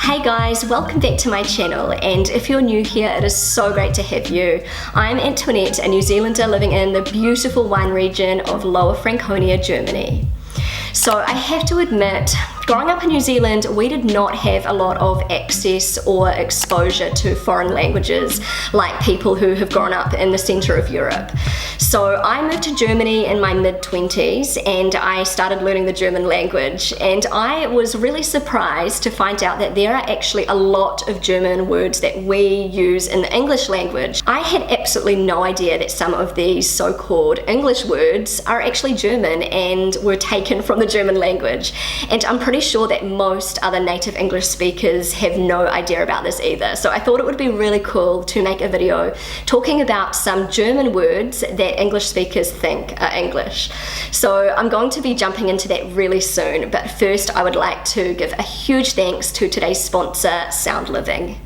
Hey guys, welcome back to my channel, and if you're new here, it is so great to have you. I'm Antoinette, a New Zealander living in the beautiful wine region of Lower Franconia, Germany. So I have to admit, growing up in New Zealand, we did not have a lot of access or exposure to foreign languages like people who have grown up in the center of Europe. So I moved to Germany in my mid-20s and I started learning the German language, and I was really surprised to find out that there are actually a lot of German words that we use in the English language. I had absolutely no idea that some of these so-called English words are actually German and were taken from the German language, and I'm pretty sure that most other native English speakers have no idea about this either. So I thought it would be really cool to make a video talking about some German words that English speakers think are English. So I'm going to be jumping into that really soon, but first I would like to give a huge thanks to today's sponsor, Sound Living.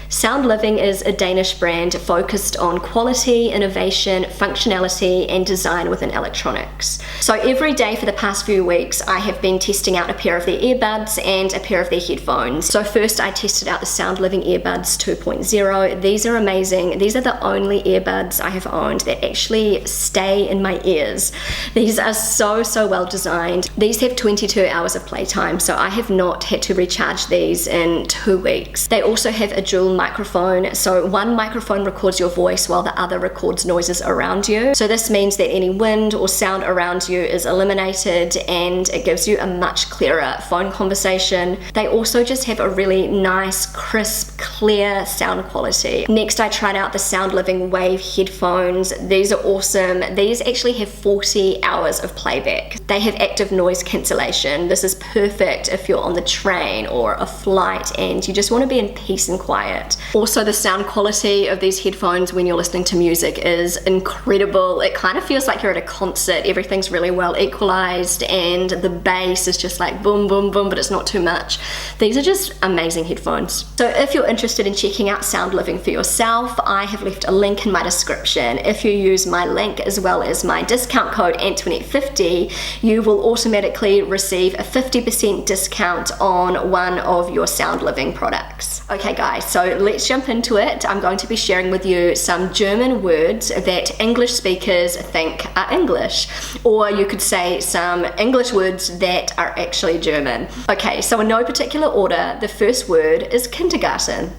Sound Living is a Danish brand focused on quality, innovation, functionality, and design within electronics. So every day for the past few weeks, I have been testing out a pair of their earbuds and a pair of their headphones. So first I tested out the Sound Living Earbuds 2.0. These are amazing. These are the only earbuds I have owned that actually stay in my ears. These are so well designed. These have 22 hours of playtime, so I have not had to recharge these in 2 weeks. They also have a dual microphone, so one microphone records your voice while the other records noises around you. So this means that any wind or sound around you is eliminated and it gives you a much clearer phone conversation. They also just have a really nice, crisp, clear sound quality. Next, I tried out the Sound Living Wave headphones. These are awesome. These actually have 40 hours of playback. They have active noise cancellation. This is perfect if you're on the train or a flight and you just want to be in peace and quiet. Also, the sound quality of these headphones when you're listening to music is incredible. It kind of feels like you're at a concert. Everything's really well equalized and the bass is just like boom, boom, boom, but it's not too much. These are just amazing headphones. So if you're interested in checking out Sound Living for yourself, I have left a link in my description. If you use my link as well as my discount code Antoinette50, you will automatically receive a 50% discount on one of your Sound Living products. Okay guys, so let's jump into it. I'm going to be sharing with you some German words that English speakers think are English, or you could say some English words that are actually German. Okay, so in no particular order, the first word is kindergarten.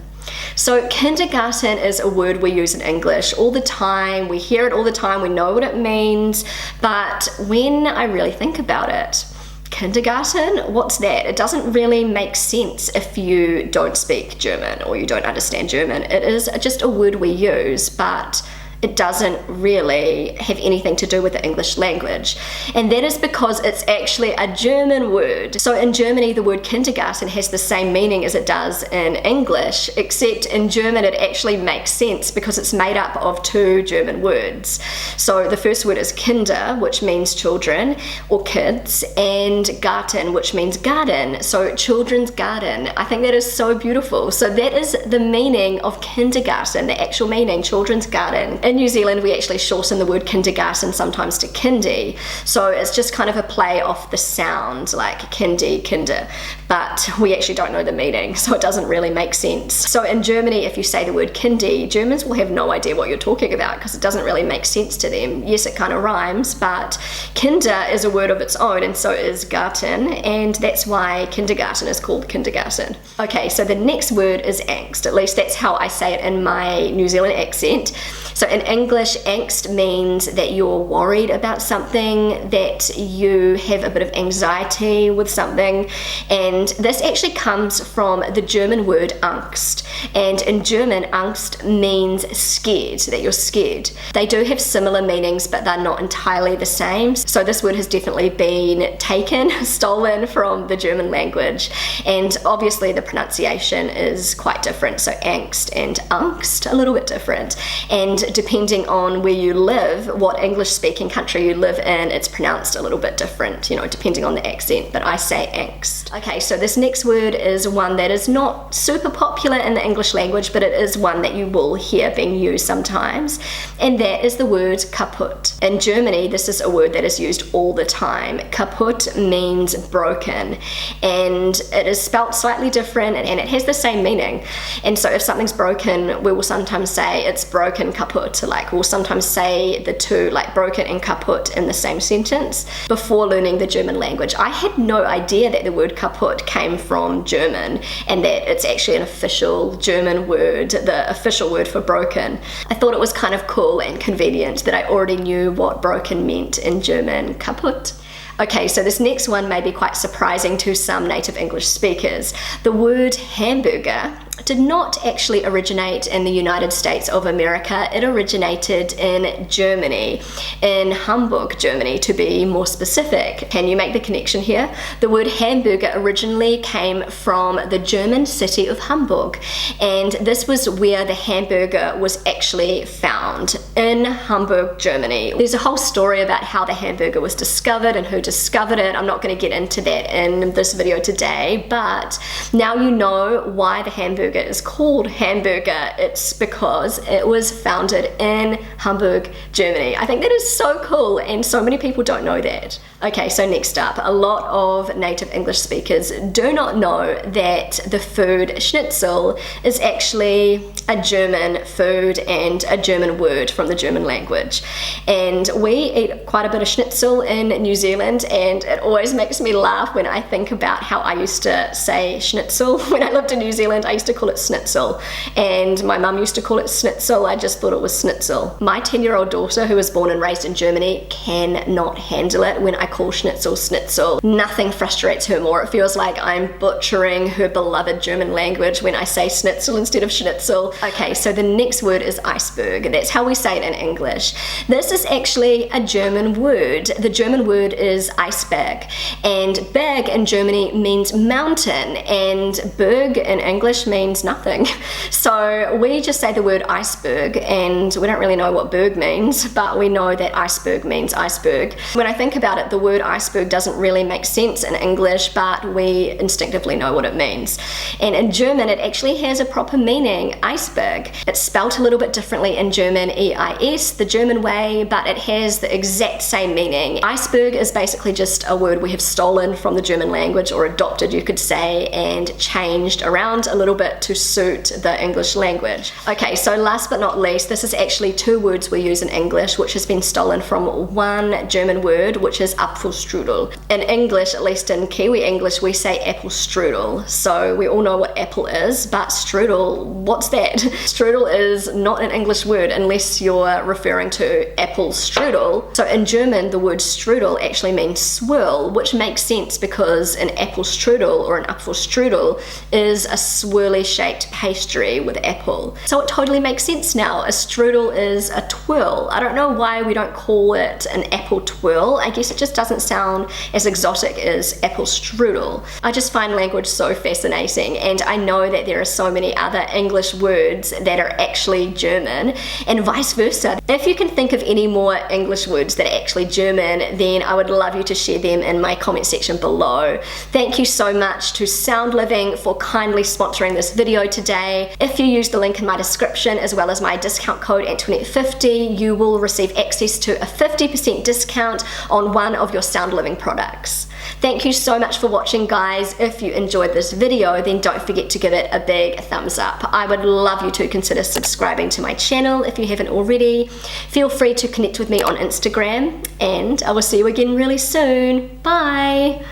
So kindergarten is a word we use in English all the time. We hear it all the time, we know what it means, but when I really think about it, kindergarten? What's that? It doesn't really make sense if you don't speak German or you don't understand German. It is just a word we use, but it doesn't really have anything to do with the English language. And that is because it's actually a German word. So in Germany, the word kindergarten has the same meaning as it does in English, except in German it actually makes sense because it's made up of two German words. So the first word is Kinder, which means children or kids, and Garten, which means garden. So children's garden. I think that is so beautiful. So that is the meaning of kindergarten, the actual meaning, children's garden. In New Zealand, we actually shorten the word kindergarten sometimes to kindy. So it's just kind of a play off the sound, like kindy, kinder. But we actually don't know the meaning, so it doesn't really make sense. So in Germany, if you say the word kindy, Germans will have no idea what you're talking about because it doesn't really make sense to them. Yes, it kind of rhymes, but kinder is a word of its own, and so is Garten, and that's why kindergarten is called kindergarten. Okay, so the next word is angst. At least that's how I say it in my New Zealand accent. So in English, angst means that you're worried about something, that you have a bit of anxiety with something, and this actually comes from the German word Angst. And in German, Angst means scared, that you're scared. They do have similar meanings, but they're not entirely the same. So this word has definitely been taken, stolen from the German language. And obviously the pronunciation is quite different. So angst and Angst, a little bit different. And depending on where you live, what English speaking country you live in, it's pronounced a little bit different, you know, depending on the accent, but I say angst. Okay, so this next word is one that is not super popular in the English language, but it is one that you will hear being used sometimes, and that is the word kaput. In Germany, this is a word that is used all the time. Kaput means broken, and it is spelt slightly different, and it has the same meaning. And so if something's broken, we will sometimes say it's broken kaput. Like we'll sometimes say the two, like broken and kaput, in the same sentence. Before learning the German language, I had no idea that the word kaput came from German and that it's actually an official German word, the official word for broken. I thought it was kind of cool and convenient that I already knew what broken meant in German, kaput. Okay, so this next one may be quite surprising to some native English speakers. The word hamburger did not actually originate in the United States of America. It originated in Germany, in Hamburg, Germany, to be more specific. Can you make the connection here? The word hamburger originally came from the German city of Hamburg, and this was where the hamburger was actually found, in Hamburg, Germany. There's a whole story about how the hamburger was discovered and who discovered it. I'm not going to get into that in this video today, but now you know why the hamburger is called hamburger. It's because it was founded in Hamburg, Germany. I think that is so cool, and so many people don't know that. Okay, so next up, a lot of native English speakers do not know that the food schnitzel is actually a German food and a German word from the German language. And we eat quite a bit of schnitzel in New Zealand, and it always makes me laugh when I think about how I used to say schnitzel. When I lived in New Zealand, I used to call it schnitzel, and my mum used to call it schnitzel. I just thought it was schnitzel. My 10-year-old daughter, who was born and raised in Germany, cannot handle it when I call schnitzel schnitzel. Nothing frustrates her more. It feels like I'm butchering her beloved German language when I say schnitzel instead of schnitzel. Okay, so the next word is iceberg. That's how we say it in English. This is actually a German word. The German word is Iceberg, and berg in Germany means mountain, and berg in English means nothing. So we just say the word iceberg, and we don't really know what berg means, but we know that iceberg means iceberg. When I think about it, the word iceberg doesn't really make sense in English, but we instinctively know what it means. And in German, it actually has a proper meaning, Iceberg. It's spelt a little bit differently in German, E-I-S, the German way, but it has the exact same meaning. Iceberg is basically just a word we have stolen from the German language, or adopted, you could say, and changed around a little bit to suit the English language. Okay, so last but not least, this is actually two words we use in English, which has been stolen from one German word, which is Applestrudel. In English, at least in Kiwi English, we say Applestrudel. So we all know what apple is, but strudel, what's that? Strudel is not an English word unless you're referring to apple strudel. So in German, the word strudel actually means swirl, which makes sense because an apple strudel or an Apfelstrudel is a swirly shaped pastry with apple. So it totally makes sense now. A strudel is a twirl. I don't know why we don't call it an apple twirl. I guess it just doesn't sound as exotic as apple strudel. I just find language so fascinating, and I know that there are so many other English words that are actually German, and vice versa. If you can think of any more English words that are actually German, then I would love you to share them in my comment section below. Thank you so much to Sound Living for kindly sponsoring this video today. If you use the link in my description as well as my discount code Antoinette50, you will receive access to a 50% discount on one of your Sound Living products. Thank you so much for watching, guys. If you enjoyed this video, then don't forget to give it a big thumbs up. I would love you to consider subscribing to my channel if you haven't already. Feel free to connect with me on Instagram, and I will see you again really soon. Bye!